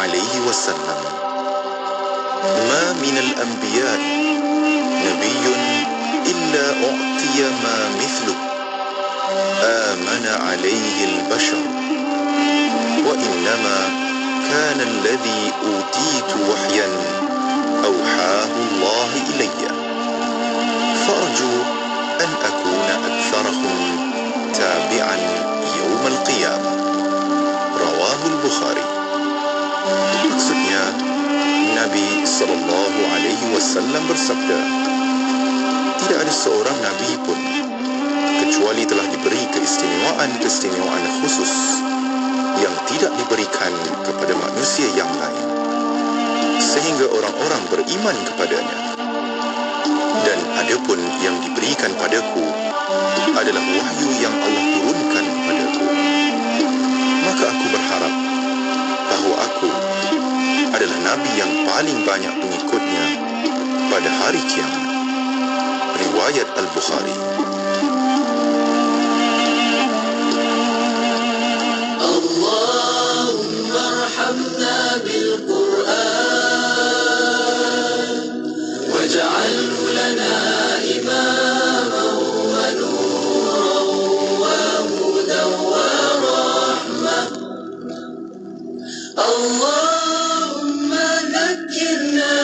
عليه وسلم: ما من الأنبياء نبي إلا أعطي ما مثله آمن عليه البشر، وإنما كان الذي أوتيت وحيا أوحاه الله إلي، فأرجو أن أكون أكثرهم تابعا يوم القيامة. رواه البخاري. Maksudnya, Nabi SAW bersabda, tidak ada seorang Nabi pun kecuali telah diberi keistimewaan khusus yang tidak diberikan kepada manusia yang lain, sehingga orang-orang beriman kepadanya. Dan adapun yang diberikan padaku adalah wahyu yang Allah turunkan padaku. Maka aku berharap bahawa aku adalah Nabi yang paling banyak pengikutnya pada hari kiamat. Riwayat Al-Bukhari. Allahumma arhamna bil Qur'an waj'alhu lana imaman wa nuran wa hudan wa rahmah. Allahumma dhakkirna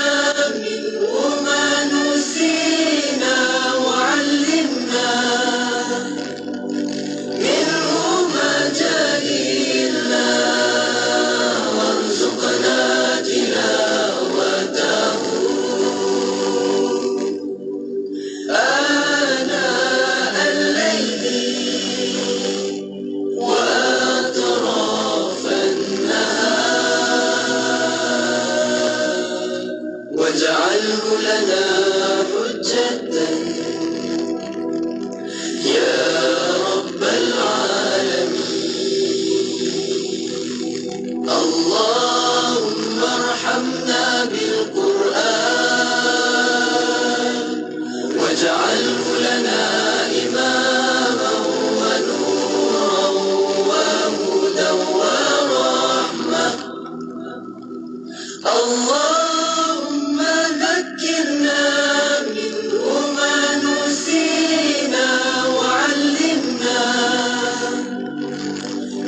minhu ma nusina wa 'allimna minhu ma jahilna warzuqna tilawatahu ana al-layli wa atrafan nahar waj'alhu lana hujjatan ya rabbal alamin. Allahumma arhamna bil Qur'an waj'alhu lana imaman wa nuran wa hudan wa rahmah. Allahumma dhakkirna minhu ma nusina wa 'allimna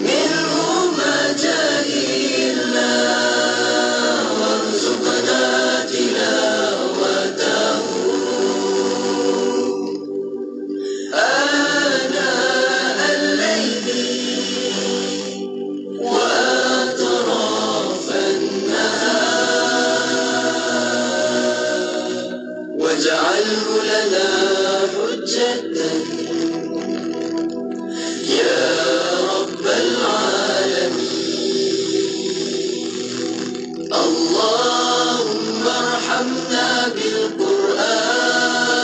minhu ma jahilna warzuqna tilawatahu ana al-layli wa atrafan nahar waj'alhu lana hujjatan ya rabbal alamin. Allahumma arhamna bil Qur'an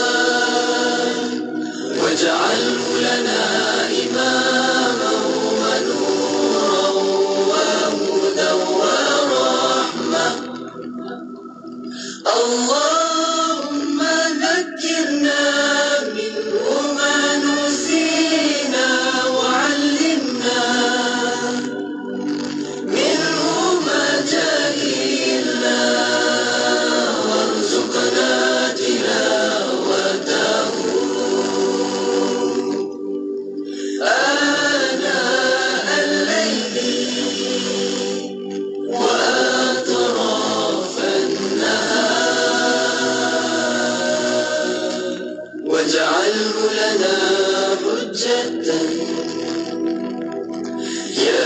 waj'alhu lana imaman wa nuran wa hudan wa rahmah. Allahumma dhakkirna minhu ma nusina wa 'allimna minhu ma jahilna warzuqna tilawatahu ana al-layli wa atrafan nahar waj'alhu lana hujjatan ya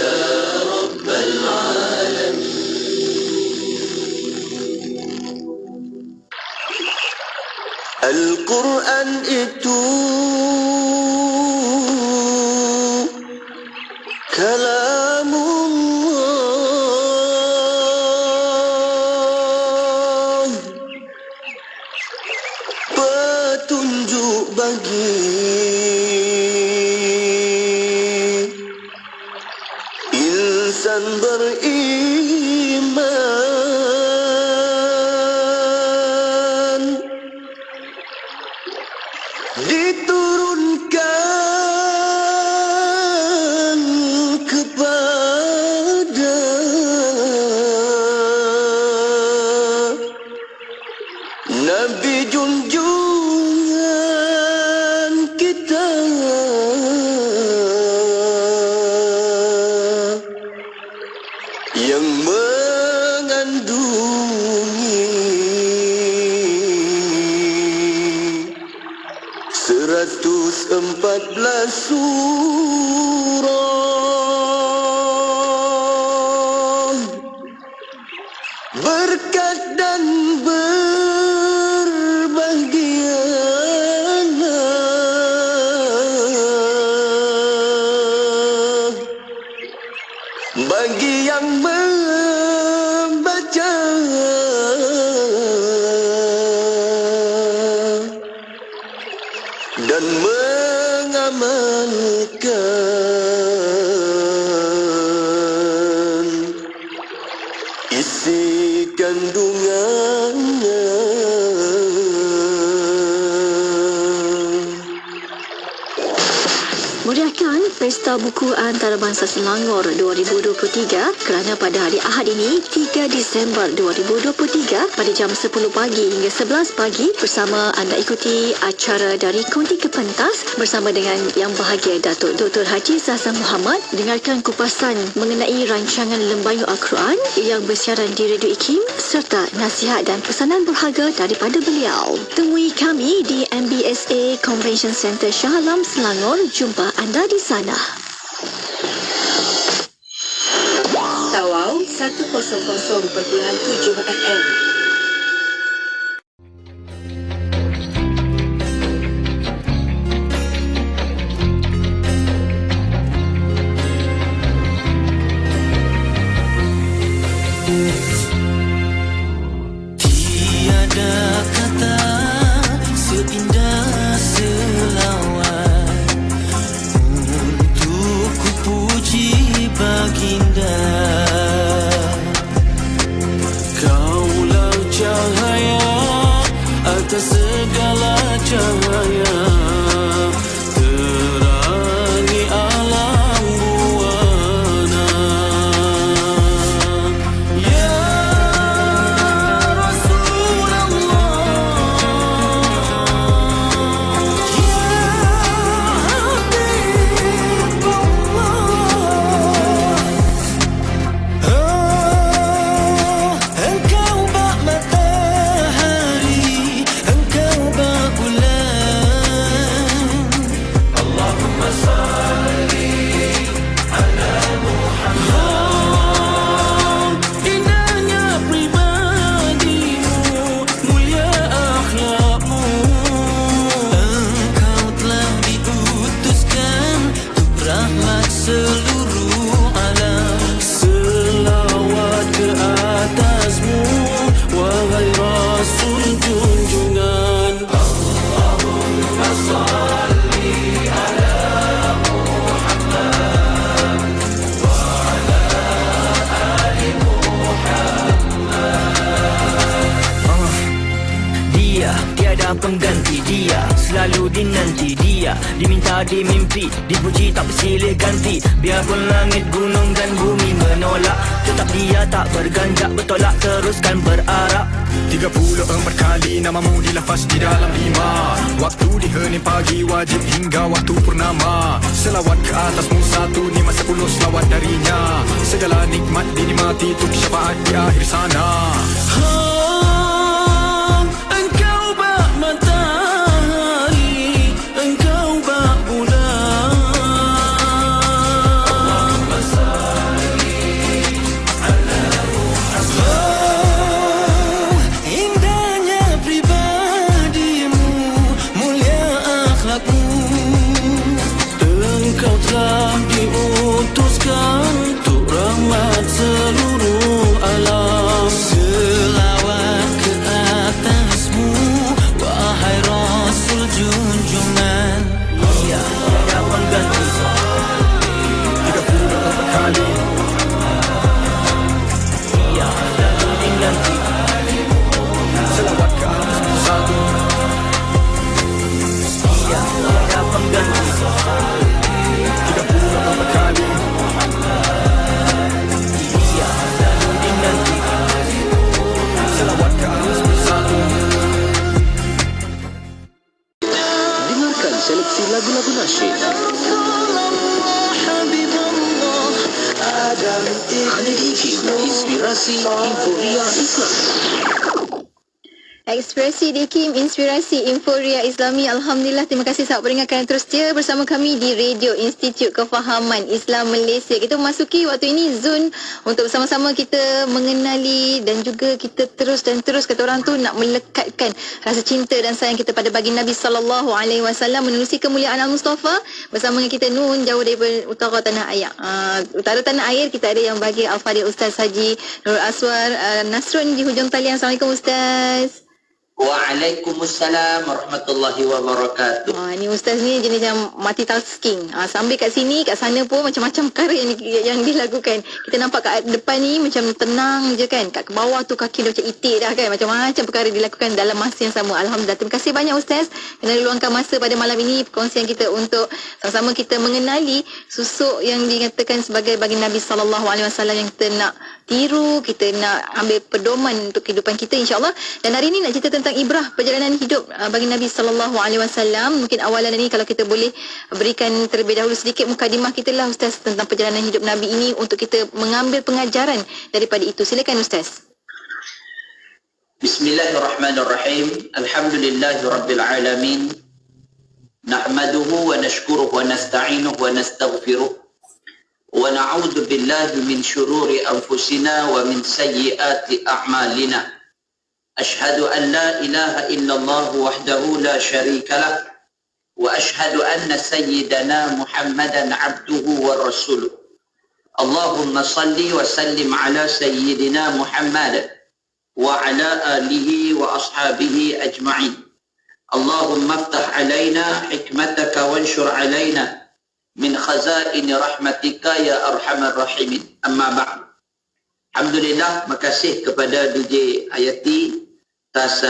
rabbal alamin. Al-Quran itu kalamullah, petunjuk bagi insan beriman, diturunkan kepada 14 surah. Berkat dan berbahagialah bagi yang membaca dan mengamalkan isi kandungannya. Meriahkan Pesta Buku Antarabangsa Selangor 2023 kerana pada hari Ahad ini 3 Disember 2023 pada jam 10 pagi hingga 11 pagi bersama anda ikuti acara dari Konti Kepentas bersama dengan Yang Bahagia Datuk Dr. Haji Zahzan Muhammad. Dengarkan kupasan mengenai rancangan Lembayu Al-Quran yang bersiaran di Radio IKIM serta nasihat dan pesanan berharga daripada beliau. Temui kami di MBSA Convention Center Shah Alam, Selangor. Jumpa anda di sana. Tawau 100.7 FM. Tiada kata seindah selawat untuk ku puji baginda. Kaulah cahaya atas segala cahaya, terangi alam buana. Ya Rasulullah, ya Habibullah, engkau bak matahari, engkau bak bulan. Allahumma salli ala Muhammad. Indahnya pribadimu, mulia akhlakmu, engkau telah diutuskan untuk rahmat seluruh alam. Selawat ke atasmu, wahai Rasul junjungan. Allahumma salli ala Muhammad wa ala ali Muhammad. Dia tiada pengganti, dia selalu dinanti, dia diminta, dimimpi, dipuji tak bersilih ganti. Biarpun langit, gunung dan bumi menolak, tetap dia tak berganjak bertolak, teruskan berarak. 34 kali namamu dilafaz di dalam 5 waktu dihening pagi wajib hingga waktu purnama. Selawat ke atasmu 150 selawat darinya, segala nikmat dinikmati untuk syafaat di akhir sana. Engkau bak matahari, engkau bak bulan. Allahumma salli ala Muhammad. Indahnya pribadimu, mulia akhlakmu, engkau telah diutuskan untuk rahmat seluruh alam. Selawat ke atasmu, wahai Rasul junjungan. Ia tiada pengganti. 34 kali Ia selalu dinanti. selawat ke atasmu satu. Ia tiada pengganti. 34 kali Ia selalu dinanti. selawat ke atasmu satu. Dengarkan seleksi lagu-lagu nasyid. Hanya di IKIM, inspirasi info Islam. Ekspresi Dikim, inspirasi Inforia Islami. Alhamdulillah, terima kasih sahabat pendengar kerana terus setia bersama kami di Radio Institut Kefahaman Islam Malaysia. Kita memasuki waktu ini zon untuk bersama-sama kita mengenali dan juga kita terus kata orang tu nak melekatkan rasa cinta dan sayang kita pada baginda Nabi SAW menerusi kemuliaan Al-Mustafa bersama dengan kita Nun jauh daripada utara tanah air. Utara tanah air kita ada yang bagi Al-Fadhil Ustaz Haji Nurul Aswar Nasrun di hujung talian. Assalamualaikum Ustaz. Waalaikumsalam warahmatullahi wabarakatuh. Ni Ustaz ni jenis yang multitasking. Sambil kat sini, kat sana pun macam-macam perkara yang dilakukan. Kita nampak kat depan ni macam tenang je kan. Kat bawah tu kaki dah macam itik dah kan. Macam-macam perkara dilakukan dalam masa yang sama. Alhamdulillah. Terima kasih banyak Ustaz kerana luangkan masa pada malam ini perkongsian kita untuk sama-sama kita mengenali susuk yang dinyatakan sebagai baginda Nabi SAW yang kita nak tiru, kita nak ambil pedoman untuk kehidupan kita insya-Allah. Dan hari ini nak cerita tentang ibrah perjalanan hidup bagi Nabi SAW. Mungkin awalan ini kalau kita boleh berikan terlebih dahulu sedikit mukadimah kita lah Ustaz tentang perjalanan hidup Nabi ini untuk kita mengambil pengajaran daripada itu. Silakan Ustaz. Bismillahirrahmanirrahim. Alhamdulillahirabbil alamin. Nahmaduhu wa nashkuruhu wa nasta'inuhu wa nastaghfiruh. Wa na'udzu billahi min syururi anfusina wa min sayyiati a'malina. Ashhadu an la ilaha illallah wahdahu la syarika lah wa ashhadu anna sayyidana Muhammadan abduhu wa rasuluh. Allahumma salli wa sallim ala sayyidina Muhammad wa ala alihi wa ashabihi ajma'in. Allahumma aftah alaina hikmataka wanshur alaina min khazaini rahmatika ya arhamar rahimin. Amma ba'd. Alhamdulillah, makasih kepada DJ Hayati atas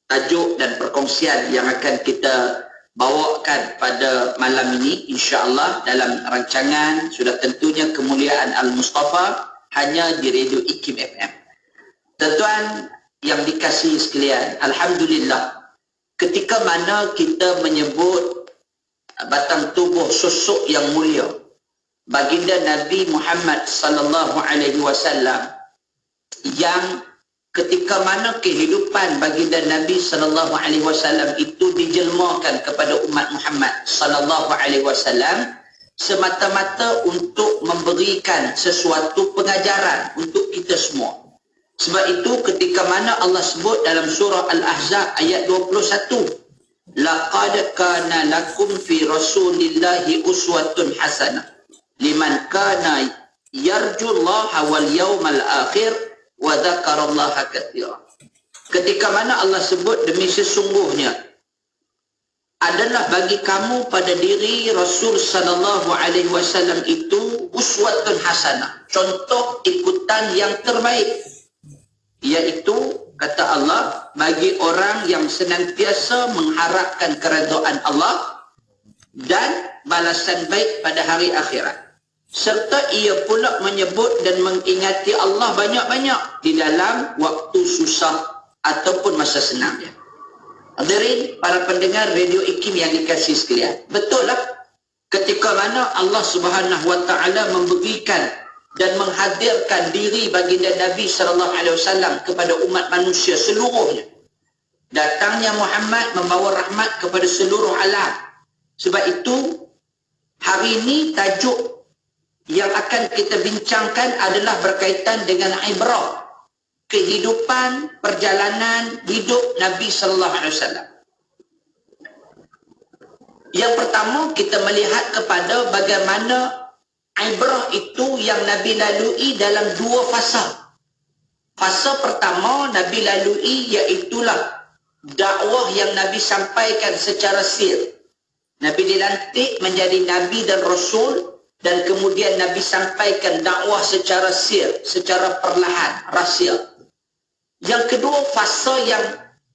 tajuk dan perkongsian yang akan kita bawakan pada malam ini insya-Allah dalam rancangan sudah tentunya kemuliaan Al-Mustafa hanya di Radio IKIM FM. Tuan-tuan yang dikasihi sekalian, alhamdulillah ketika mana kita menyebut batang tubuh sosok yang mulia baginda Nabi Muhammad sallallahu alaihi wasallam yang ketika mana kehidupan baginda Nabi sallallahu alaihi wasallam itu dijelmakan kepada umat Muhammad sallallahu alaihi wasallam semata-mata untuk memberikan sesuatu pengajaran untuk kita semua. Sebab itu ketika mana Allah sebut dalam surah Al-Ahzab ayat 21, laqad kana lakum fi rasulillahi uswatun hasanah liman kana yarjullaha wal yawmal akhir wa dzakarallaha katsira. Ketika mana Allah sebut demi sesungguhnya adalah bagi kamu pada diri Rasul sallallahu alaihi wasallam itu uswatun hasanah, contoh ikutan yang terbaik, iaitu kata Allah bagi orang yang senantiasa mengharapkan keredaan Allah dan balasan baik pada hari akhirat. Serta ia pula menyebut dan mengingati Allah banyak-banyak di dalam waktu susah ataupun masa senang dia. Hadirin para pendengar Radio IKIM yang dikasihi sekalian, betul lah ketika mana Allah Subhanahu wa taala memberikan dan menghadirkan diri baginda Nabi sallallahu alaihi wasallam kepada umat manusia seluruhnya. Datangnya Muhammad membawa rahmat kepada seluruh alam. Sebab itu hari ini tajuk yang akan kita bincangkan adalah berkaitan dengan ibrah kehidupan perjalanan hidup Nabi sallallahu alaihi wasallam. Yang pertama kita melihat kepada bagaimana ibrah itu yang Nabi lalui dalam dua fasa. Fasa pertama Nabi lalui iaitulah dakwah yang Nabi sampaikan secara sir. Nabi dilantik menjadi Nabi dan Rasul dan kemudian Nabi sampaikan dakwah secara sir, secara perlahan, rahsia. Yang kedua, fasa yang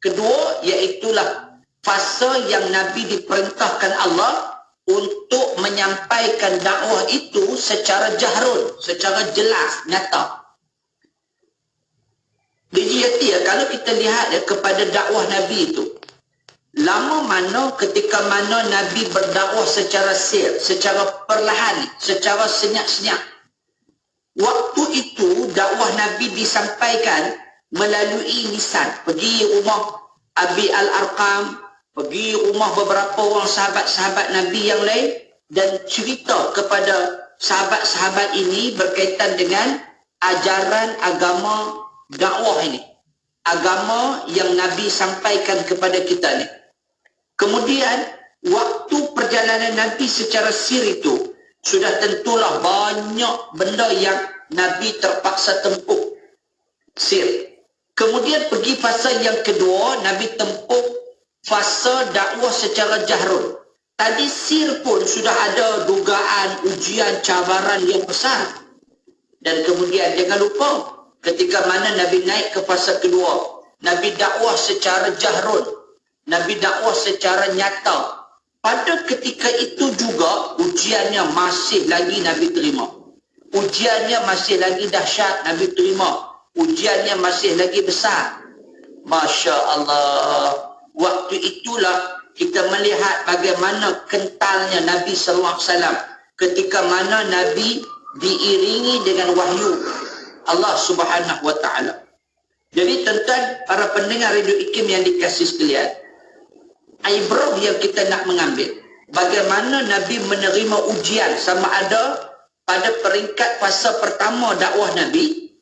kedua iaitulah fasa yang Nabi diperintahkan Allah untuk menyampaikan dakwah itu secara jahrun, secara jelas, nyata. Jadi kalau kita lihat kepada dakwah Nabi itu, lama mana ketika mana Nabi berdakwah secara sir, secara perlahan, secara senyap-senyap. Waktu itu dakwah Nabi disampaikan melalui lisan. Pergi rumah Abi Al-Arqam, pergi rumah beberapa orang sahabat-sahabat Nabi yang lain dan cerita kepada sahabat-sahabat ini berkaitan dengan ajaran agama dakwah ini. Agama yang Nabi sampaikan kepada kita ni. Kemudian, waktu perjalanan Nabi secara sir itu, sudah tentulah banyak benda yang Nabi terpaksa tempuh sir. Kemudian pergi fasa yang kedua, Nabi tempuh fasa dakwah secara jahrun. Tadi sir pun sudah ada dugaan, ujian, cabaran yang besar. Dan kemudian jangan lupa, ketika mana Nabi naik ke fasa kedua, Nabi dakwah secara jahrun. Nabi dakwah secara nyata. Pada ketika itu juga, ujiannya masih lagi Nabi terima. Ujiannya masih lagi dahsyat, Nabi terima. Ujiannya masih lagi besar. Masya Allah. Waktu itulah kita melihat bagaimana kentalnya Nabi SAW. Ketika mana Nabi diiringi dengan wahyu Allah Subhanahu Wa Taala. Jadi tuan-tuan, para pendengar Radio IKIM yang dikasih sekalian, ibrah yang kita nak mengambil, bagaimana Nabi menerima ujian, sama ada pada peringkat fasa pertama dakwah Nabi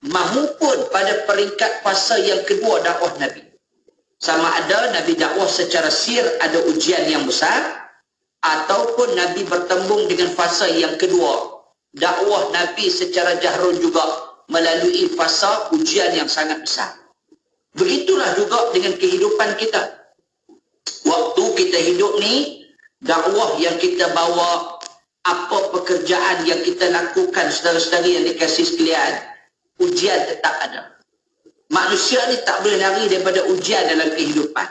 maupun pada peringkat fasa yang kedua dakwah Nabi. Sama ada Nabi dakwah secara sir ada ujian yang besar, ataupun Nabi bertembung dengan fasa yang kedua, dakwah Nabi secara jahrun juga melalui fasa ujian yang sangat besar. Begitulah juga dengan kehidupan kita. Waktu kita hidup ni, dakwah yang kita bawa, apa pekerjaan yang kita lakukan, saudara-saudara yang dikasih sekalian, ujian tetap ada. Manusia ni tak boleh lari daripada ujian dalam kehidupan.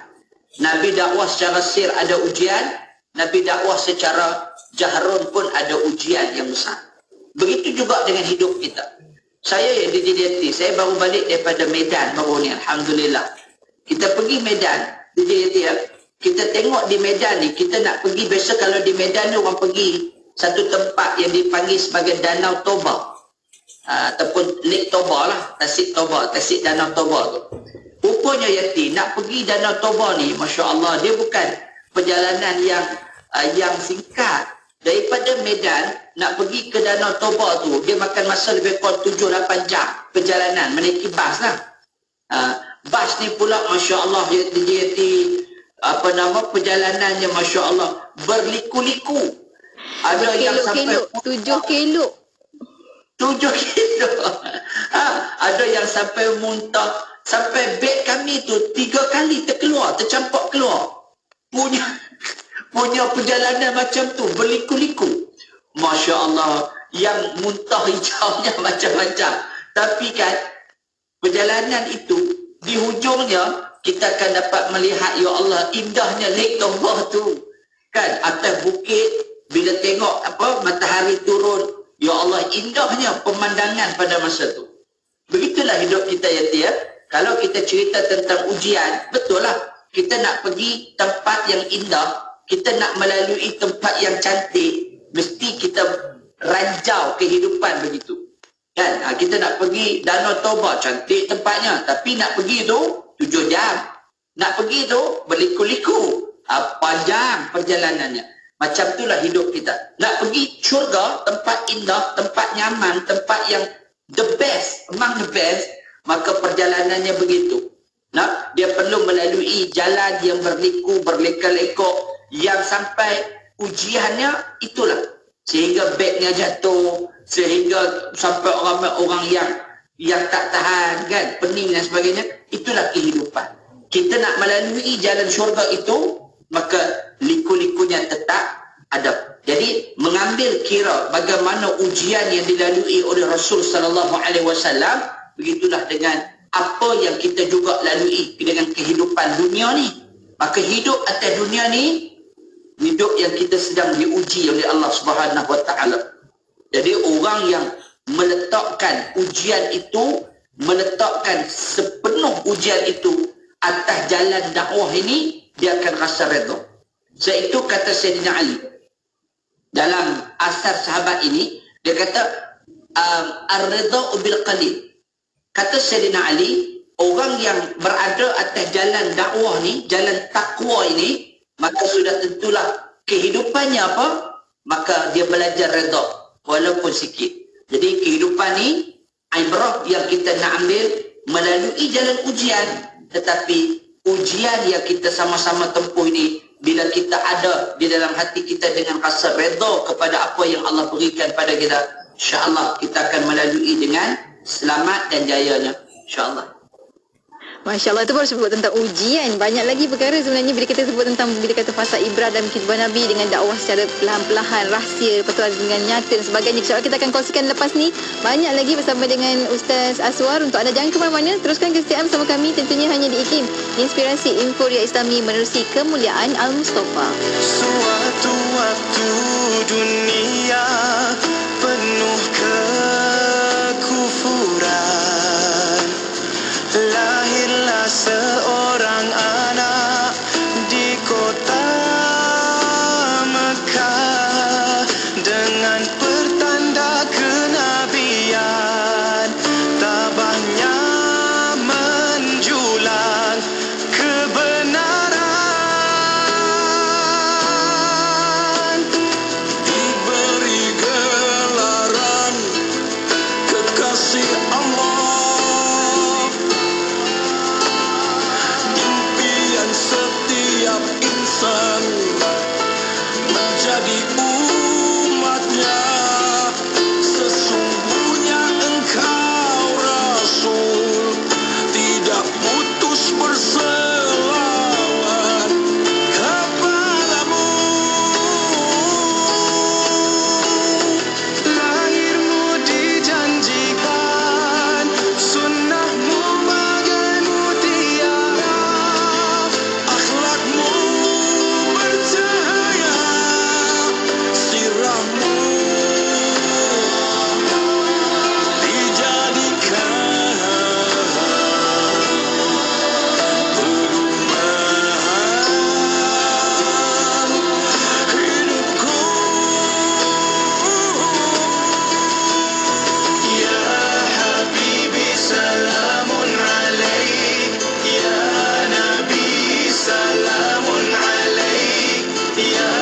Nabi dakwah secara sir ada ujian, Nabi dakwah secara jahrun pun ada ujian yang besar. Begitu juga dengan hidup kita. Saya yang DJDT, saya baru balik daripada Medan baru ni, Alhamdulillah. Kita pergi Medan, DJDT ya. Kita tengok di Medan ni, kita nak pergi, biasa kalau di Medan ni orang pergi satu tempat yang dipanggil sebagai Danau Toba. Ataupun Lake Toba lah, Tasik Toba, Tasik Danau Toba tu. Rupanya Yati, nak pergi Danau Toba ni, Masya Allah, dia bukan perjalanan yang singkat. Daripada Medan, nak pergi ke Danau Toba tu, dia makan masa lebih kurang 7-8 jam perjalanan, menaiki bas lah. Bas ni pula, Masya Allah, Yati, perjalanannya, Masya Allah, berliku-liku. Ada yang sampai 7 kilo. 7 kilo. Ada yang sampai muntah. Sampai beg kami tu 3 kali tercampak keluar. Punya perjalanan macam tu, berliku-liku. Masya Allah, yang muntah hijaunya macam-macam. Tapi kan, perjalanan itu, di hujungnya, kita akan dapat melihat, ya Allah, indahnya Lake Toba tu. Kan, atas bukit, bila tengok matahari turun, ya Allah, indahnya pemandangan pada masa tu. Begitulah hidup kita ya. Kalau kita cerita tentang ujian, betul lah. Kita nak pergi tempat yang indah, kita nak melalui tempat yang cantik, mesti kita ranjau kehidupan begitu. Kan? Kita nak pergi Danau Toba, cantik tempatnya. Tapi nak pergi tu 7 jam. Nak pergi tu berliku-liku. Panjang perjalanannya. Macam itulah hidup kita. Nak pergi syurga, tempat indah, tempat nyaman, tempat yang the best, among the best, maka perjalanannya begitu. Nah, dia perlu melalui jalan yang berliku, berleka-lekok, yang sampai ujiannya itulah. Sehingga begnya jatuh, sehingga sampai orang yang tak tahan, kan, pening dan sebagainya. Itulah kehidupan. Kita nak melalui jalan syurga itu, maka liku-likunya tetap ada. Jadi mengambil kira bagaimana ujian yang dilalui oleh Rasul sallallahu alaihi wasallam, begitulah dengan apa yang kita juga lalui dengan kehidupan dunia ni. Maka hidup atas dunia ni, hidup yang kita sedang diuji oleh Allah Subhanahu Wa Taala. Jadi orang yang meletakkan ujian itu, meletakkan sepenuh ujian itu atas jalan dakwah ini, dia akan rasa redha. Sebab itu kata Sayyidina Ali dalam asar sahabat ini, dia kata ar-ridha bil qalil. Kata Sayyidina Ali, orang yang berada atas jalan dakwah ni, jalan takwa ini, maka sudah tentulah kehidupannya apa? Maka dia belajar redha walaupun sikit. Jadi kehidupan ni ibrah yang kita nak ambil melalui jalan ujian, tetapi ujian yang kita sama-sama tempuh ini, bila kita ada di dalam hati kita dengan rasa redha kepada apa yang Allah berikan pada kita, insya-Allah kita akan melalui dengan selamat dan jayanya, insya-Allah. Masya Allah, itu baru sebut tentang ujian. Banyak lagi perkara sebenarnya bila kita sebut tentang, bila kata fasa ibrah dalam kehidupan Nabi dengan dakwah secara perlahan-lahan, rahsia, lepas tu dengan nyata dan sebagainya. InsyaAllah kita akan kongsikan lepas ni banyak lagi bersama dengan Ustaz Aswar. Untuk anda jangan ke mana-mana, teruskan kesetiaan bersama kami tentunya hanya di IKIM, Inspirasi Inforia Islami menerusi kemuliaan Al-Mustafa. Suatu waktu dunia penuh kekufuran, lahirlah seorang anak di kota Mekah dengan pertanda kenabian, tabahnya menjulang kebenaran, diberi gelaran kekasih Allah. Impian setiap insan menjadi umatnya. Sesungguhnya engkau Rasul, tidak putus berselawat kepadamu. Lahirmu dijanjikan, sunnahmu bagai mutiara, akhlakmu bercahaya, sirahmu dijadikan perumahan hidupku. Ya Habibi salamun alaik, ya Nabi salamun alaik, ya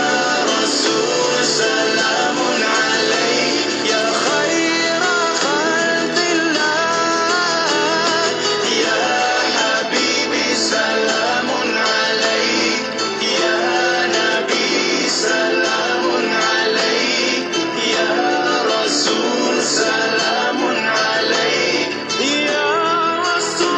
Rasul salamun alaik, ya khaira khalqillah, ya Habibi salamun alaik, ya Nabi salamun alaik, ya Rasul salamun alaik, ya Rasulullah.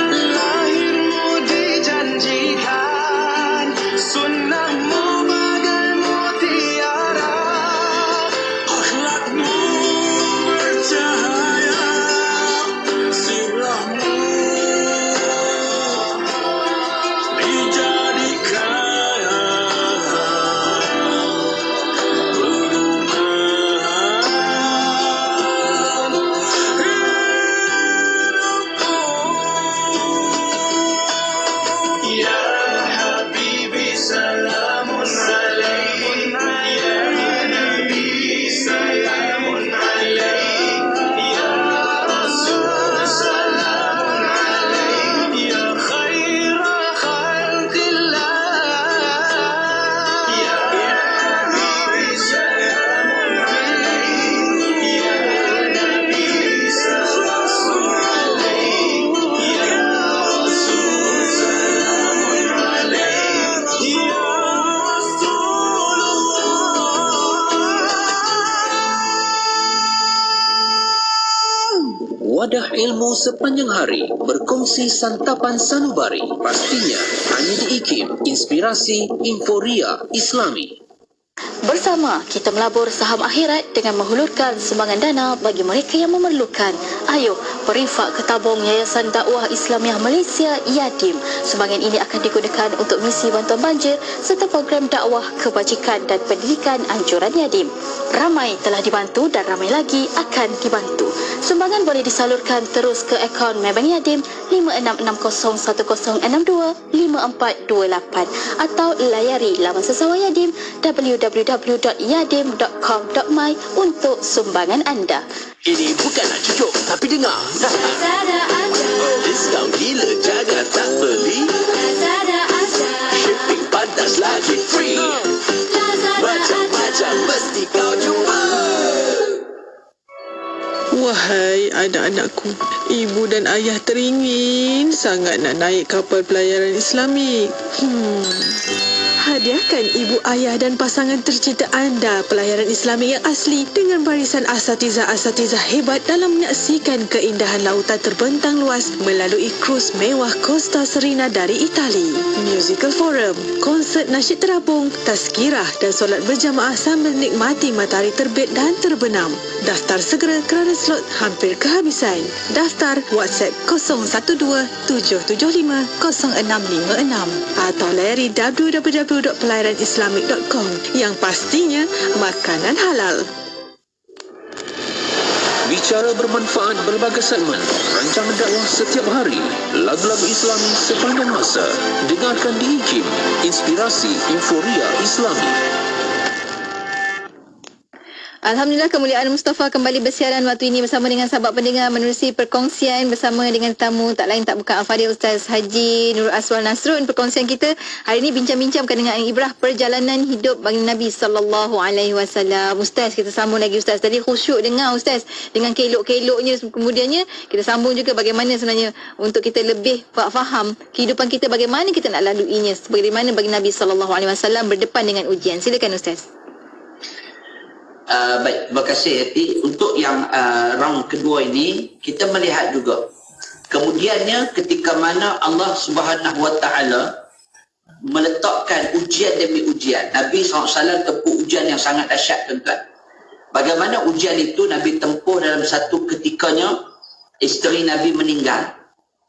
Lahirmu dijanjikan, sunnahmu bagai mutiara, akhlakmu bercahaya, sirahmu dijadikan perumahan hidupku. Ya Habibi salamun alaik, ya Nabi salamun alaik, ya Rasul salamun alaik, ya khaira khalqillah, ya Habibi salamun alaik, ya Nabi salamun alaik, ya Rasul salamun alaik, ya Rasulullah. Wadah ilmu sepanjang hari, berkongsi santapan sanubari. Pastinya hanya di IKIM, Inspirasi Inforia Islami. Bersama kita melabur saham akhirat dengan menghulurkan sumbangan dana bagi mereka yang memerlukan. Ayo Perifak Ketabung Yayasan Dakwah Islamiah Malaysia YADIM. Sumbangan ini akan digunakan untuk misi bantuan banjir serta program dakwah kebajikan dan pendidikan anjuran YADIM. Ramai telah dibantu dan ramai lagi akan dibantu. Sumbangan boleh disalurkan terus ke akaun Maybank YADIM 5660105428 atau layari laman sesama YADIM www.yadim.com.my untuk sumbangan anda. Ini bukanlah cucuk, tapi dengar. Diskaun gila, jangan tak beli. Shipping pantas lagi free. Macam-macam mesti kau jumpa. Wahai anak-anakku, ibu dan ayah teringin sangat nak naik kapal pelayaran Islamik. Hadiahkan ibu, ayah dan pasangan tercinta anda pelayaran Islamik yang asli dengan barisan asatiza-asatiza hebat dalam menyaksikan keindahan lautan terbentang luas melalui krus mewah Costa Serena dari Itali. Musical Forum, konsert nasyid terapung, tazkirah dan solat berjamaah sambil nikmati matahari terbit dan terbenam. Daftar segera kerana slot hampir kehabisan. Daftar WhatsApp 012-775-0656 atau layari www.pelayananislamic.com yang pastinya makanan halal. Bicara bermanfaat berbagai segmen, rancangan dakwah setiap hari, lagu-lagu Islami sepanjang masa. Dengarkan di IKIM, Inspirasi Inforia Islami. Alhamdulillah, kemuliaan Mustafa kembali bersiaran waktu ini bersama dengan sahabat pendengar menerusi perkongsian bersama dengan tamu tak lain tak bukan Al-Fadhil Ustaz Haji Nurul Aswal Nasrun. Perkongsian kita hari ini bincang-bincang dengan ibrah perjalanan hidup bagi Nabi SAW. Ustaz, kita sambung lagi Ustaz. Tadi khusyuk dengar Ustaz dengan kelok-keloknya, kemudiannya kita sambung juga bagaimana sebenarnya untuk kita lebih faham kehidupan kita, bagaimana kita nak laluinya, bagaimana bagi Nabi SAW berdepan dengan ujian. Silakan Ustaz. Baik, terima kasih Yati. Untuk yang round kedua ini, kita melihat juga kemudiannya ketika mana Allah Subhanahu Wa Taala meletakkan ujian demi ujian. Nabi SAW tempuh ujian yang sangat dahsyat, tuan-tuan. Bagaimana ujian itu Nabi tempuh dalam satu ketikanya, isteri Nabi meninggal.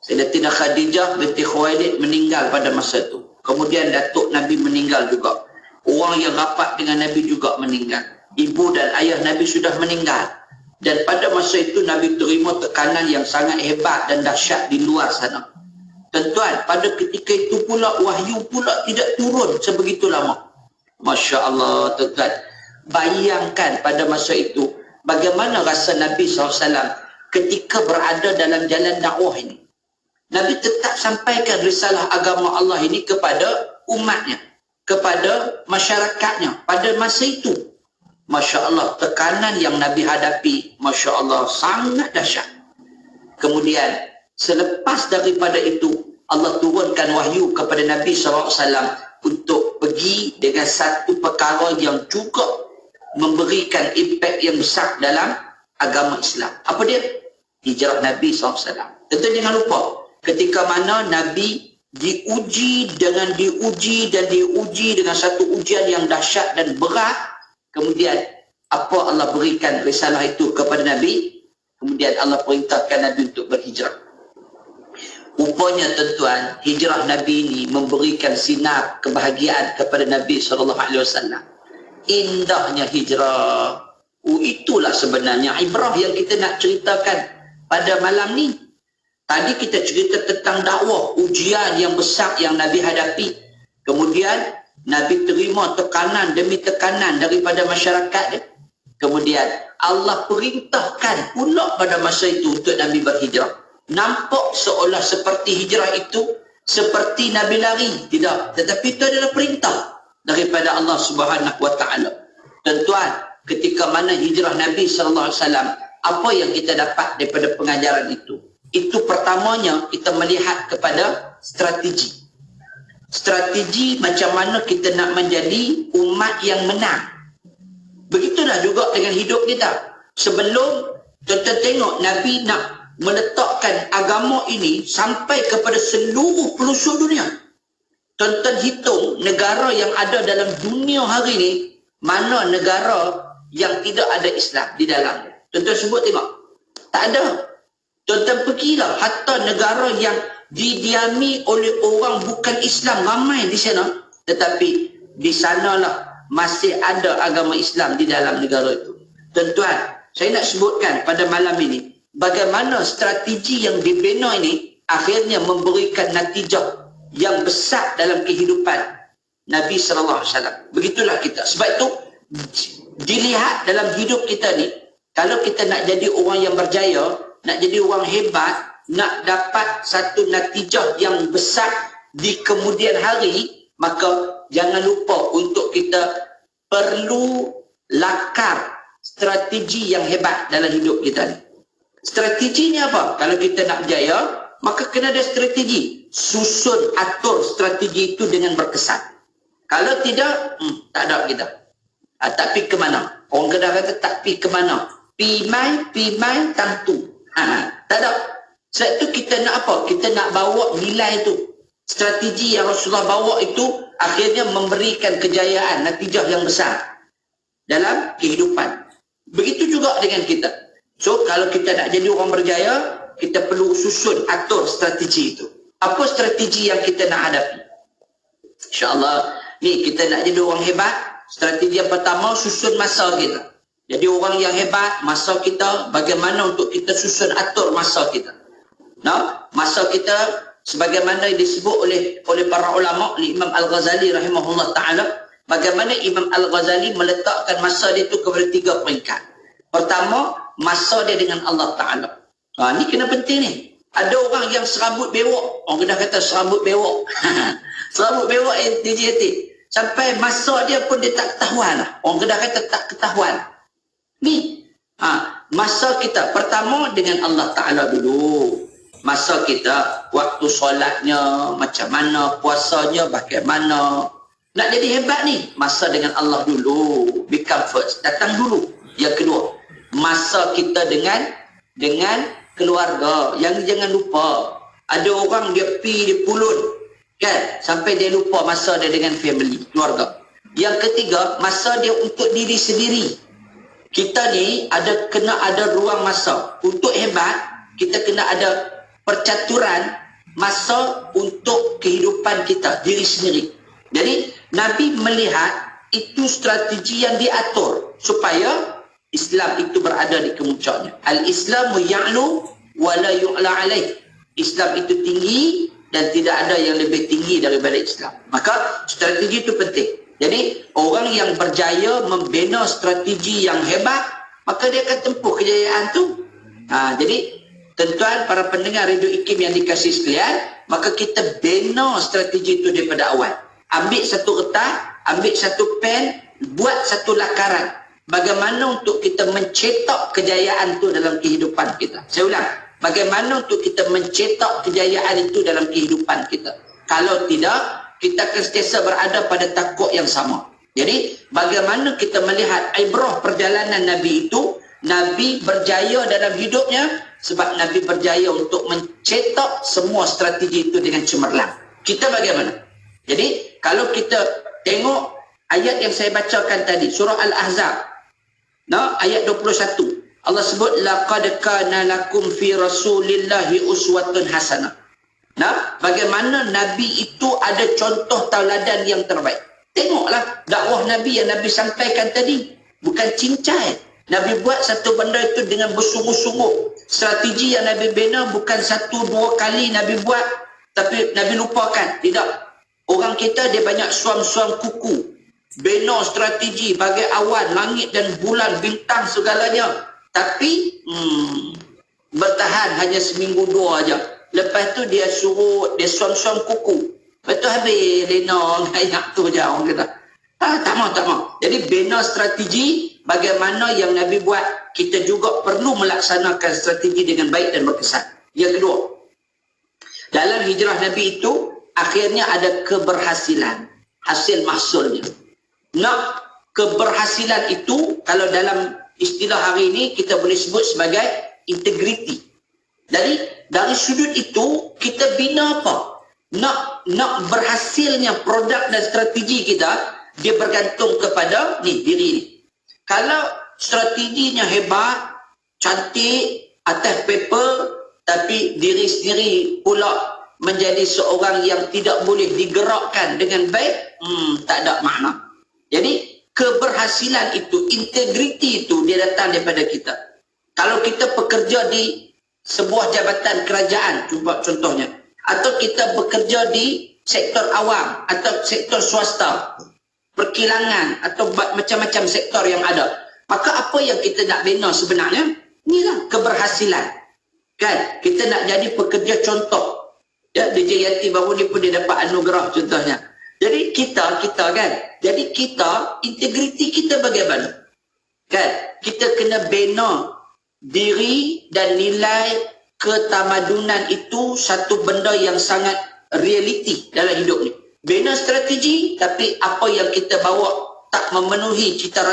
Sayyidatina Khadijah binti Khuwailid meninggal pada masa itu. Kemudian datuk Nabi meninggal juga. Orang yang rapat dengan Nabi juga meninggal. Ibu dan ayah Nabi sudah meninggal. Dan pada masa itu Nabi terima tekanan yang sangat hebat dan dahsyat di luar sana. Tuan-tuan, pada ketika itu pula wahyu pula tidak turun sebegitu lama. Masya Allah, tuan-tuan. Bayangkan pada masa itu bagaimana rasa Nabi SAW ketika berada dalam jalan dakwah ini. Nabi tetap sampaikan risalah agama Allah ini kepada umatnya, kepada masyarakatnya pada masa itu. Masya Allah, tekanan yang Nabi hadapi, Masya Allah, sangat dahsyat. Kemudian, selepas daripada itu, Allah turunkan wahyu kepada Nabi SAW untuk pergi dengan satu perkara yang juga memberikan impak yang besar dalam agama Islam. Apa dia? Hijrah Nabi SAW. Tentu jangan lupa, ketika mana Nabi diuji dengan satu ujian yang dahsyat dan berat. Kemudian apa Allah berikan risalah itu kepada Nabi? Kemudian Allah perintahkan Nabi untuk berhijrah. Rupanya tuan-tuan, hijrah Nabi ini memberikan sinar kebahagiaan kepada Nabi SAW. Indahnya hijrah. Itulah sebenarnya ibrah yang kita nak ceritakan pada malam ni. Tadi kita cerita tentang dakwah, ujian yang besar yang Nabi hadapi. Kemudian Nabi terima tekanan demi tekanan daripada masyarakat dia. Kemudian Allah perintahkan pula pada masa itu untuk Nabi berhijrah. Nampak seolah seperti hijrah itu seperti Nabi lari. Tidak. Tetapi itu adalah perintah daripada Allah Subhanahu Wa Taala. Tuan-tuan, ketika mana hijrah Nabi SAW, apa yang kita dapat daripada pengajaran itu? Itu pertamanya kita melihat kepada strategi. Strategi macam mana kita nak menjadi umat yang menang. Begitulah juga dengan hidup kita. Sebelum kita tengok Nabi nak meletakkan agama ini sampai kepada seluruh pelosok dunia. Tuan-tuan hitung negara yang ada dalam dunia hari ini, mana negara yang tidak ada Islam di dalamnya. Tuan-tuan sebut tengok. Tak ada. Tuan-tuan pergilah hatta negara yang didiami oleh orang bukan Islam ramai di sana, tetapi di sanalah masih ada agama Islam di dalam negara itu. Tuan-tuan, saya nak sebutkan pada malam ini bagaimana strategi yang dibina ini akhirnya memberikan natijah yang besar dalam kehidupan Nabi SAW. Begitulah kita. Sebab itu dilihat dalam hidup kita ni, kalau kita nak jadi orang yang berjaya, nak jadi orang hebat, nak dapat satu natijah yang besar di kemudian hari, maka jangan lupa untuk kita perlu lakar strategi yang hebat dalam hidup kita ni. Strateginya apa? Kalau kita nak berjaya, maka kena ada strategi. Susun, atur strategi itu dengan berkesan. Kalau tidak, tak ada kita. Tak pi ke mana? Orang Kedah kata tak pi ke mana? Pi mai tentu. Tak ada. Sebab itu kita nak apa? Kita nak bawa nilai itu. Strategi yang Rasulullah bawa itu akhirnya memberikan kejayaan, natijah yang besar dalam kehidupan. Begitu juga dengan kita. So, kalau kita nak jadi orang berjaya, kita perlu susun, atur strategi itu. Apa strategi yang kita nak hadapi? InsyaAllah, ni kita nak jadi orang hebat. Strategi yang pertama, susun masa kita. Jadi orang yang hebat, masa kita, bagaimana untuk kita susun, atur masa kita. Masa kita, sebagaimana disebut oleh para ulama, Imam Al-Ghazali rahimahullah ta'ala, bagaimana Imam Al-Ghazali meletakkan masa dia itu kepada 3 peringkat. Pertama, masa dia dengan Allah Ta'ala. Ni kena penting ni. Ada orang yang serabut bewok. Orang Kedah kata serabut bewok. Serabut bewok DJT. Sampai masa dia pun dia tak ketahuan lah. Orang Kedah kata tak ketahuan. Ni. Masa kita pertama dengan Allah Ta'ala dulu. Masa kita, waktu solatnya, macam mana, puasanya, bagaimana. Nak jadi hebat ni, masa dengan Allah dulu. Become first. Datang dulu. Yang kedua, masa kita dengan keluarga. Yang jangan lupa, ada orang dia pulut kan, sampai dia lupa masa dia dengan family, keluarga. Yang ketiga, masa dia untuk diri sendiri. Kita ni kena ada ruang masa. Untuk hebat, kita kena ada percaturan masa untuk kehidupan kita, diri sendiri. Jadi Nabi melihat itu strategi yang diatur supaya Islam itu berada di kemuncaknya. Al-Islamu ya'lu wa la yu'la alaih. Islam itu tinggi dan tidak ada yang lebih tinggi daripada Islam. Maka strategi itu penting. Jadi orang yang berjaya membina strategi yang hebat, maka dia akan tempuh kejayaan tu. Jadi tuan-tuan para pendengar Radio IKIM yang dikasihi sekalian, maka kita bina strategi itu daripada awal. Ambil satu kertas, ambil satu pen, buat satu lakaran. Bagaimana untuk kita mencetak kejayaan itu dalam kehidupan kita. Saya ulang, bagaimana untuk kita mencetak kejayaan itu dalam kehidupan kita. Kalau tidak, kita akan sentiasa berada pada takut yang sama. Jadi, bagaimana kita melihat ibrah perjalanan Nabi itu, Nabi berjaya dalam hidupnya, sebab Nabi berjaya untuk mencetak semua strategi itu dengan cemerlang. Kita bagaimana? Jadi, kalau kita tengok ayat yang saya bacakan tadi, surah Al-Ahzab, ayat 21. Allah sebut laqad kana lakum fi rasulillahi uswatun hasanah. Bagaimana Nabi itu ada contoh tauladan yang terbaik. Tengoklah dakwah Nabi yang Nabi sampaikan tadi. Bukan cincai. Nabi buat satu benda itu dengan bersungguh-sungguh. Strategi yang Nabi bina bukan 1-2 kali Nabi buat, tapi Nabi lupakan. Tidak. Orang kita dia banyak suam-suam kuku. Bina strategi bagi awan, langit dan bulan, bintang segalanya. Tapi bertahan hanya seminggu 2 aja. Lepas tu dia surut, dia suam-suam kuku. Lepas tu habis lenong kayak tu je orang kata. Tak mau. Jadi bina strategi bagaimana yang Nabi buat, kita juga perlu melaksanakan strategi dengan baik dan berkesan. Yang kedua, dalam hijrah Nabi itu akhirnya ada keberhasilan, hasil mahsulnya. Keberhasilan itu kalau dalam istilah hari ini kita boleh sebut sebagai integriti. Jadi dari sudut itu kita bina apa? Nak berhasilnya produk dan strategi kita, dia bergantung kepada diri ni. Kalau strateginya hebat, cantik, atas paper, tapi diri sendiri pula menjadi seorang yang tidak boleh digerakkan dengan baik, tak ada makna. Jadi keberhasilan itu, integriti itu dia datang daripada kita. Kalau kita bekerja di sebuah jabatan kerajaan contohnya, atau kita bekerja di sektor awam atau sektor swasta, perkilangan atau macam-macam sektor yang ada, maka apa yang kita nak bina sebenarnya? Inilah keberhasilan. Kan? Kita nak jadi pekerja contoh. Ya, DJ Yati baru ni pun dia dapat anugerah contohnya. Jadi kita kan. Jadi kita, integriti kita bagaimana? Kan? Kita kena bina diri dan nilai ketamadunan itu satu benda yang sangat realiti dalam hidup ni. Bina strategi, tapi apa yang kita bawa tak memenuhi cita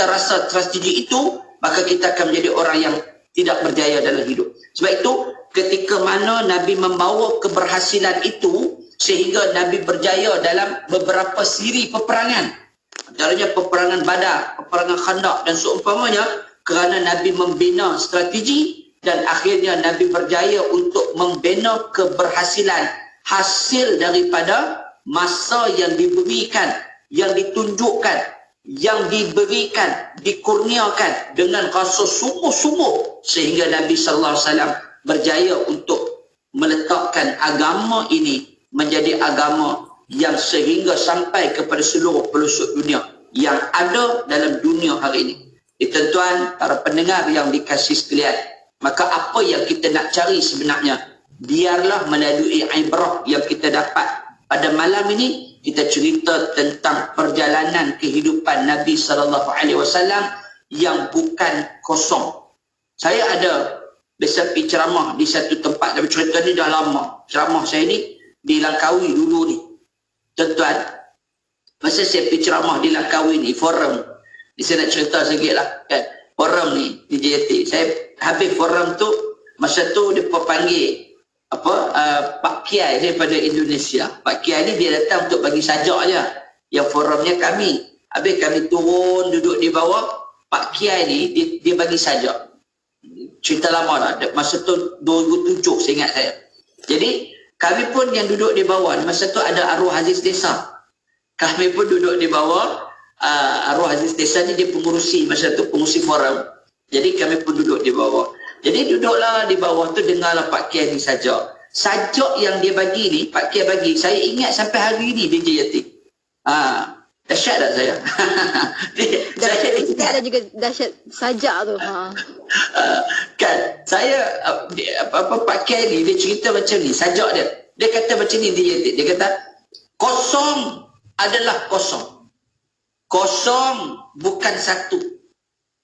rasa strategi itu, maka kita akan menjadi orang yang tidak berjaya dalam hidup. Sebab itu, ketika mana Nabi membawa keberhasilan itu, sehingga Nabi berjaya dalam beberapa siri peperangan. Antaranya peperangan Badar, peperangan Khandaq dan seumpamanya, kerana Nabi membina strategi dan akhirnya Nabi berjaya untuk membina keberhasilan hasil daripada masa yang diberikan, yang ditunjukkan, yang diberikan, dikurniakan dengan rasa sungguh-sungguh, sehingga Nabi sallallahu alaihi wasallam berjaya untuk meletakkan agama ini menjadi agama yang sehingga sampai kepada seluruh pelosok dunia yang ada dalam dunia hari ini. Tuan-tuan, para pendengar yang dikasihi sekalian, maka apa yang kita nak cari sebenarnya, biarlah melalui ibrah yang kita dapat pada malam ini, kita cerita tentang perjalanan kehidupan Nabi SAW yang bukan kosong. Saya ada biasa pergi ceramah di satu tempat, tapi cerita ni dah lama. Ceramah saya ni di Langkawi dulu ni. Tuan-tuan, masa saya pergi ceramah di Langkawi ni, forum, ni saya nak cerita sikit lah. Kan? Forum ni, di JT. Saya habis forum tu, masa tu dia panggil Pak Kiai daripada Indonesia. Pak Kiai ni dia datang untuk bagi sajak je. Yang forumnya kami. Habis kami turun duduk di bawah, Pak Kiai ni dia bagi sajak. Cerita lama lah. Masa tu 2007 saya ingat saya. Jadi kami pun yang duduk di bawah, masa tu ada Arwah Aziz Desa. Kami pun duduk di bawah. Arwah Aziz Desa ni dia pengurusi, masa tu pengurusi forum. Jadi kami pun duduk di bawah. Jadi duduklah di bawah tu, dengarlah Pak Kiai ni sajak. Sajak yang dia bagi ni, Pak Kiai bagi, saya ingat sampai hari ni DJ Yati. Dahsyat tak saya? Dahsyat kita ada juga dahsyat sajak tu. Kan, saya Pak Kiai ni dia cerita macam ni, sajak dia. Dia kata macam ni DJ Yati. Dia kata, kosong adalah kosong. Kosong bukan satu.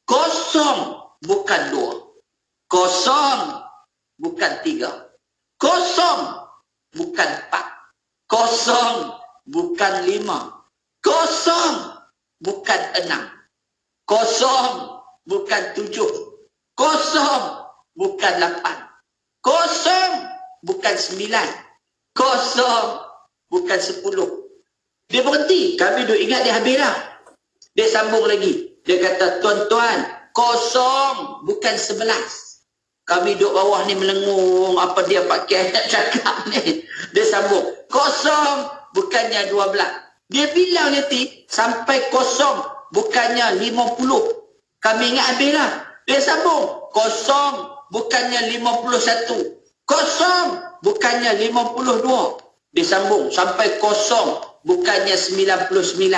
Kosong bukan dua. Kosong bukan tiga. Kosong bukan empat. Kosong bukan lima. Kosong bukan enam. Kosong bukan tujuh. Kosong bukan lapan. Kosong bukan sembilan. Kosong bukan 10. Dia berhenti. Kami duk ingat dia habis lah. Dia sambung lagi. Dia kata, tuan-tuan, kosong bukan 11. Kami duduk bawah ni melengung apa dia Pak Kiai nak cakap ni. Dia sambung, kosong bukannya 12. Dia bilang nanti sampai kosong bukannya 50. Kami ingat habis lah. Dia sambung, kosong bukannya 51. Kosong bukannya 52. Dia sambung, sampai kosong bukannya 99.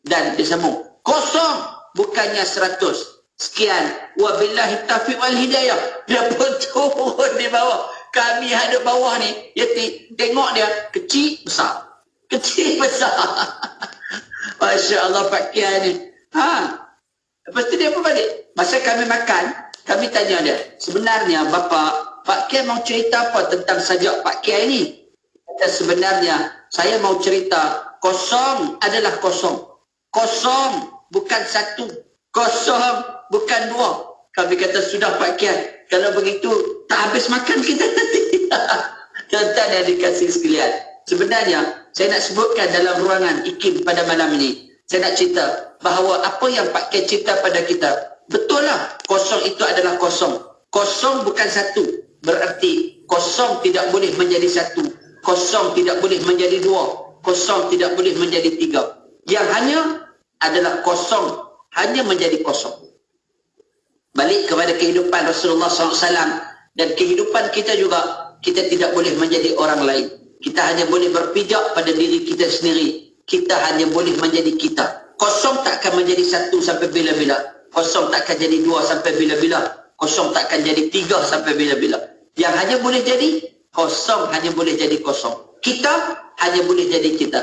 Dan dia sambung, kosong bukannya 100. Sekian, wabillahi taufiq wal hidayah. Dia pun turun di bawah. Kami ada bawah ni, Yati, tengok dia kecil besar. Kecil besar. Masya Allah Pak Kiai ni. Lepas tu dia pun balik. Masa kami makan, kami tanya dia, sebenarnya Bapa, Pak Kiai mau cerita apa tentang sajak Pak Kiai ni? Kata, sebenarnya saya mau cerita kosong adalah kosong. Kosong bukan satu. Kosong bukan dua. Kami kata, sudah Pak Kiai, kalau begitu tak habis makan kita nanti. Tuan-tuan yang dikasihi sekalian, sebenarnya saya nak sebutkan dalam ruangan IKIM pada malam ini, saya nak cerita bahawa apa yang Pak Kiai cerita pada kita, betul lah, kosong itu adalah kosong. Kosong bukan satu. berarti kosong tidak boleh menjadi satu, kosong tidak boleh menjadi dua, kosong tidak boleh menjadi tiga. Yang hanya adalah kosong, hanya menjadi kosong. Balik kepada kehidupan Rasulullah SAW dan kehidupan kita juga, kita tidak boleh menjadi orang lain. Kita hanya boleh berpijak pada diri kita sendiri. Kita hanya boleh menjadi kita. Kosong takkan menjadi satu sampai bila-bila. Kosong takkan jadi dua sampai bila-bila. Kosong takkan jadi tiga sampai bila-bila. Yang hanya boleh jadi kosong, hanya boleh jadi kosong. Kita hanya boleh jadi kita.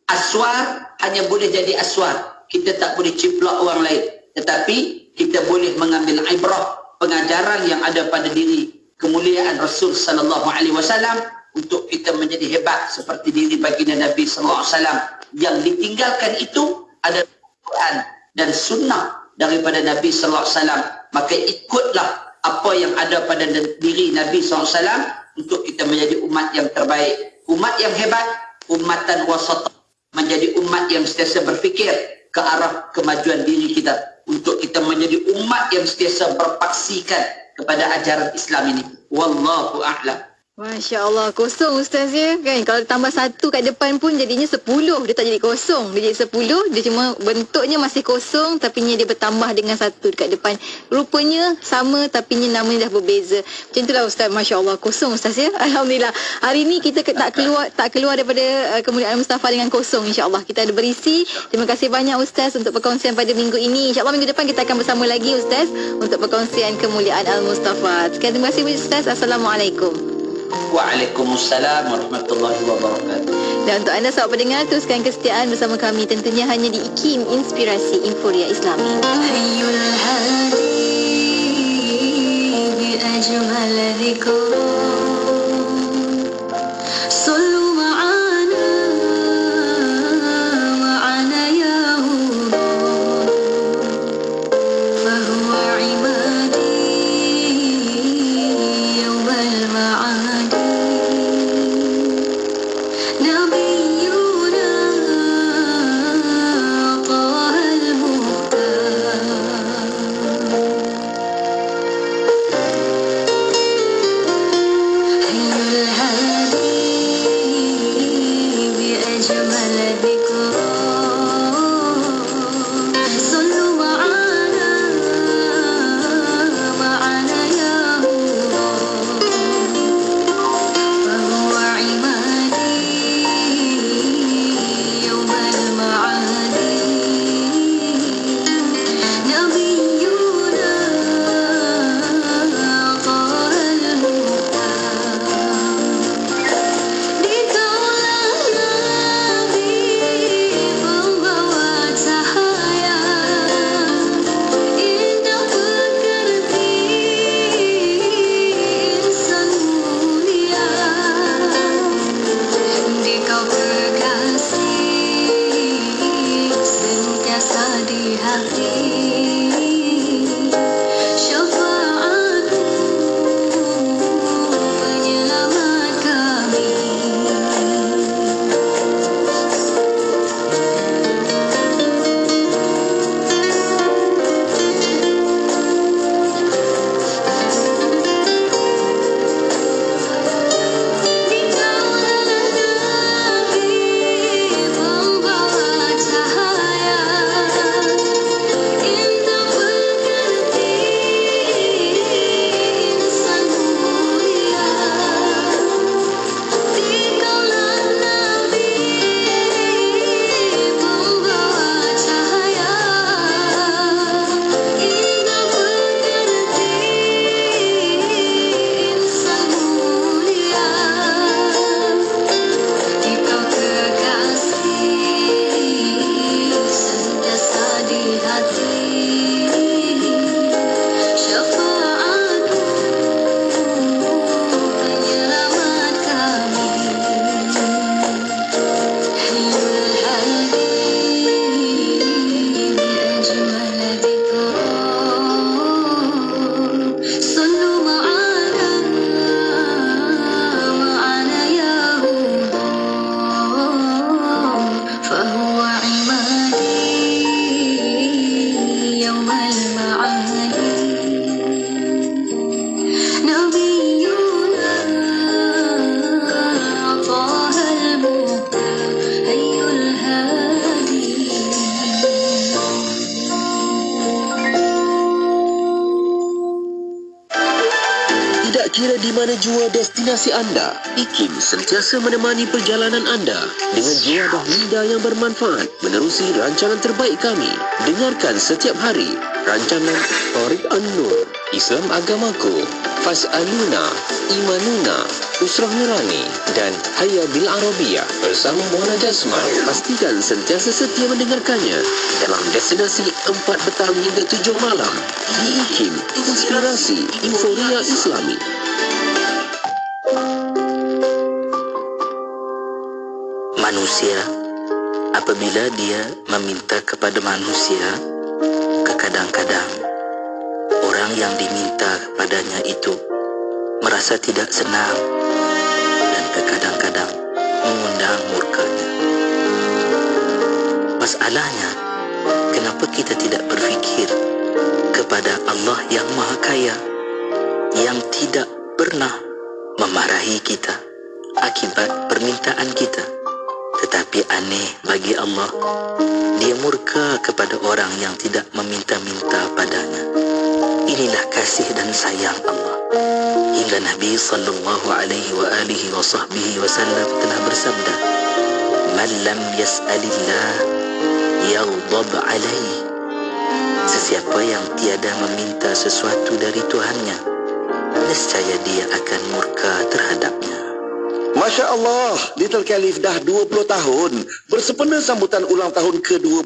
Aswar hanya boleh jadi aswar. Kita tak boleh ciplak orang lain. Tetapi kita boleh mengambil ibrah, pengajaran yang ada pada diri kemuliaan Rasul sallallahu alaihi wasallam untuk kita menjadi hebat seperti diri baginda Nabi sallallahu alaihi wasallam. Yang ditinggalkan itu adalah Quran dan sunnah daripada Nabi sallallahu alaihi wasallam. Maka ikutlah apa yang ada pada diri Nabi sallallahu alaihi wasallam untuk kita menjadi umat yang terbaik, umat yang hebat, ummatan wasatah, menjadi umat yang sentiasa berfikir ke arah kemajuan diri kita, untuk kita menjadi umat yang sentiasa berpaksikan kepada ajaran Islam ini. Wallahu a'lam. Masya Allah, kosong Ustaz ya kan. Kalau tambah satu kat depan pun jadinya 10. Dia tak jadi kosong, dia jadi 10. Dia cuma bentuknya masih kosong, tapi dia bertambah dengan satu dekat depan. Rupanya sama, tapi namanya dah berbeza. Macam itulah Ustaz. Masya Allah, kosong Ustaz ya. Alhamdulillah. Hari ni kita tak keluar daripada kemuliaan Mustafa dengan kosong, insya-Allah. Kita ada berisi. Terima kasih banyak Ustaz untuk perkongsian pada minggu ini. InsyaAllah minggu depan kita akan bersama lagi Ustaz untuk perkongsian kemuliaan Al-Mustafa. Sekian, terima kasih Ustaz. Assalamualaikum. Waalaikumsalam warahmatullahi wabarakatuh. Dan untuk anda sahabat pendengar, teruskan kesetiaan bersama kami tentunya hanya di IKIM, Inspirasi Inforia Islami. Hayyul hadi bi ajmal dhikr. Sallu ma'ana ma'ana ya hudud. Fahuwa ibadi yawmal ma'ad. jua destinasi anda. IKIM sentiasa menemani perjalanan anda dengan jua dan minda yang bermanfaat menerusi rancangan terbaik kami. Dengarkan setiap hari rancangan Tariq An-Nur, Islam Agamaku, Fas'aluna, Imanuna, Usrah Nurani dan Hayya Bil Arabiyah bersama Mona Jasman. Pastikan sentiasa setia mendengarkannya dalam destinasi 4 petang hingga 7 malam di IKIM, Inspirasi Inforia Islami. Manusia, apabila dia meminta kepada manusia, kadang-kadang orang yang diminta kepadanya itu merasa tidak senang dan kadang-kadang mengundang murkanya. Masalahnya, kenapa kita tidak berfikir kepada Allah yang Maha Kaya, yang tidak pernah memarahi kita akibat permintaan kita? Tetapi aneh bagi Allah, Dia murka kepada orang yang tidak meminta-minta padanya. Inilah kasih dan sayang Allah. Hingga Nabi sallallahu alaihi wa alihi wa sahbihi wasallam telah bersabda, "Man lam yas'alillah yaghdab alaihi." Sesiapa yang tiada meminta sesuatu dari Tuhannya, nescaya Dia akan murka terhadapnya. Masya Allah, Little Khalif dah 20 tahun. Bersempena sambutan ulang tahun ke-20,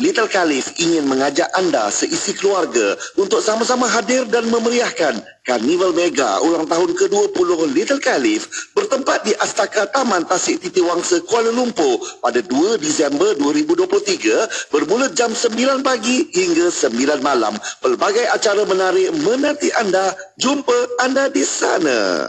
Little Khalif ingin mengajak anda seisi keluarga untuk sama-sama hadir dan memeriahkan Karnival Mega ulang tahun ke-20 Little Khalif bertempat di Astaka Taman Tasik Titiwangsa, Kuala Lumpur pada 2 Disember 2023 bermula jam 9 pagi hingga 9 malam. Pelbagai acara menarik menanti anda. Jumpa anda di sana.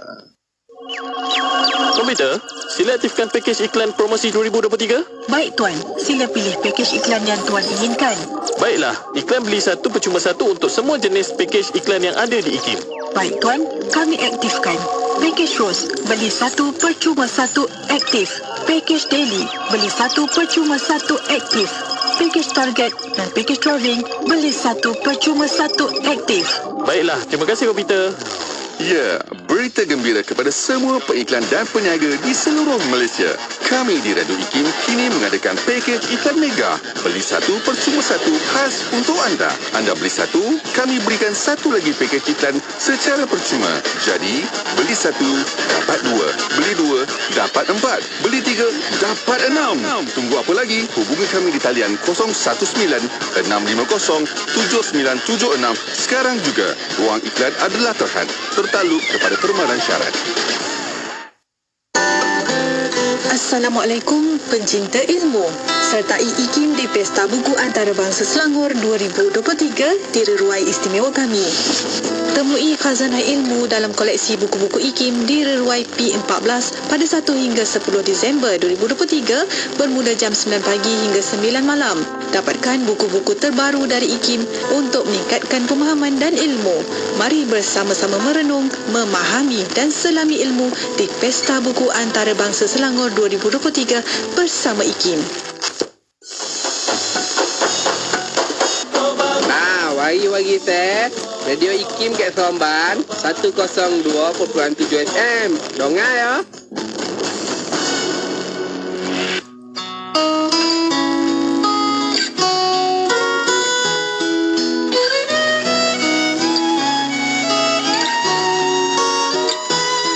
Komputer, sila aktifkan pakej iklan promosi 2023. Baik Tuan, sila pilih pakej iklan yang Tuan inginkan. Baiklah, iklan beli 1 percuma 1 untuk semua jenis pakej iklan yang ada di IKIM. Baik Tuan, kami aktifkan. Pakej Rose, beli 1 percuma 1 aktif. Pakej Daily, beli 1 percuma 1 aktif. Pakej Target dan pakej Travelling, beli 1 percuma 1 aktif. Baiklah, terima kasih komputer. Ya, berita gembira kepada semua pengiklan dan peniaga di seluruh Malaysia. Kami di Radio IKIM kini mengadakan pakej iklan mega. Beli 1 percuma 1 khas untuk anda. Anda beli 1, kami berikan 1 lagi pakej iklan secara percuma. Jadi, beli 1, dapat 2. Beli 2, dapat 4. Beli 3, dapat 6. Tunggu apa lagi? Hubungi kami di talian 019-650-7976 sekarang juga. Ruang iklan adalah terhad. Tertaluk kepada permaran syarat. Assalamualaikum pencinta ilmu. Sertai IKIM di Pesta Buku Antarabangsa Selangor 2023 di Reruai Istimewa kami. Temui khazanah ilmu dalam koleksi buku-buku IKIM di Reruai P14 pada 1 hingga 10 Disember 2023 bermula jam 9 pagi hingga 9 malam. Dapatkan buku-buku terbaru dari IKIM untuk meningkatkan pemahaman dan ilmu. Mari bersama-sama merenung, memahami dan selami ilmu di Pesta Buku Antarabangsa Selangor 2023 bersama IKIM. Wagi teh Radio IKIM kat Seremban 102.7 FM. Dongar ya.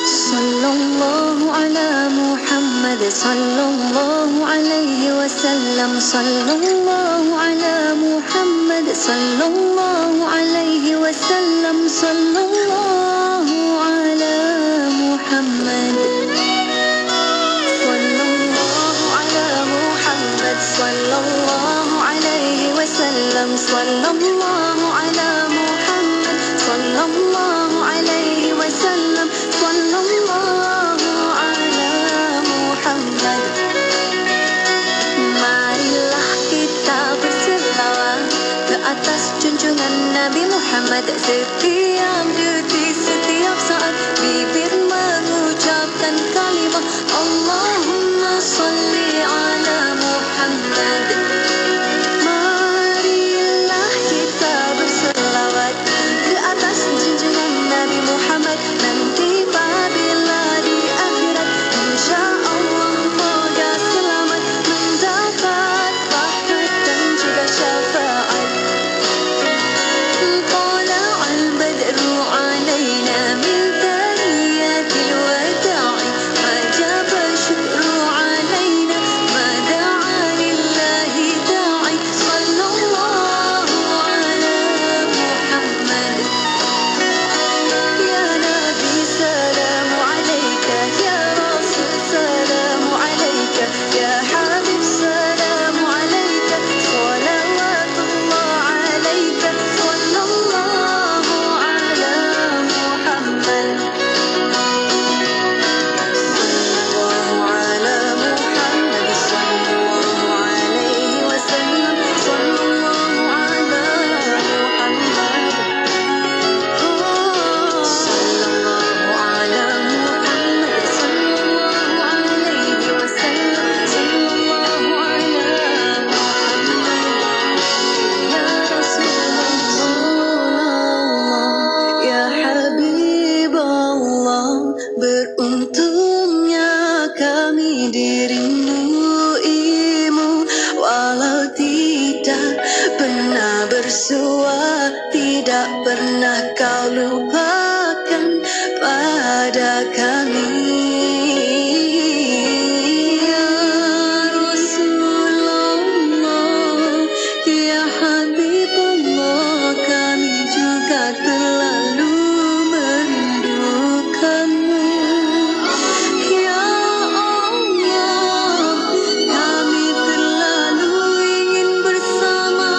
Sallallahu ala Muhammad sallallahu alaihi wasallam. Sallallahu ala Muhammad sallallahu alaihi wasallam. Sallallahu ala Muhammad sallallahu ala Muhammad sallallahu alaihi wasallam. Sallallahu ala Muhammad sallallahu alaihi wasallam. Sallallahu ala Muhammad. Marilah kita berselawat ke atas junjungan Nabi Muhammad. Setiap detik, setiap saat bibir mengucapkan kalimah Allahumma salli ala Muhammad. Marilah kita berselawat ke atas junjungan Nabi Muhammad. Nanti pada Yesua, tidak pernah kau lupakan pada kami. Ya Rasulullah, ya Habibullah, kami juga terlalu merindukanmu. Ya Allah, kami terlalu ingin bersama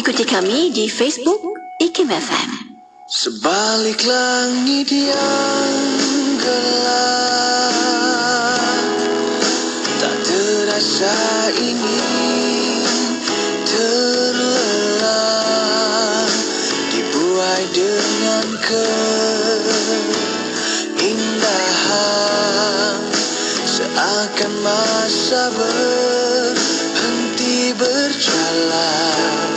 ikuti kami di Facebook IKIM FM. Sebalik langit yang gelap, tak terasa ingin terlelap, dibuai dengan keindahan, seakan masa berhenti berjalan.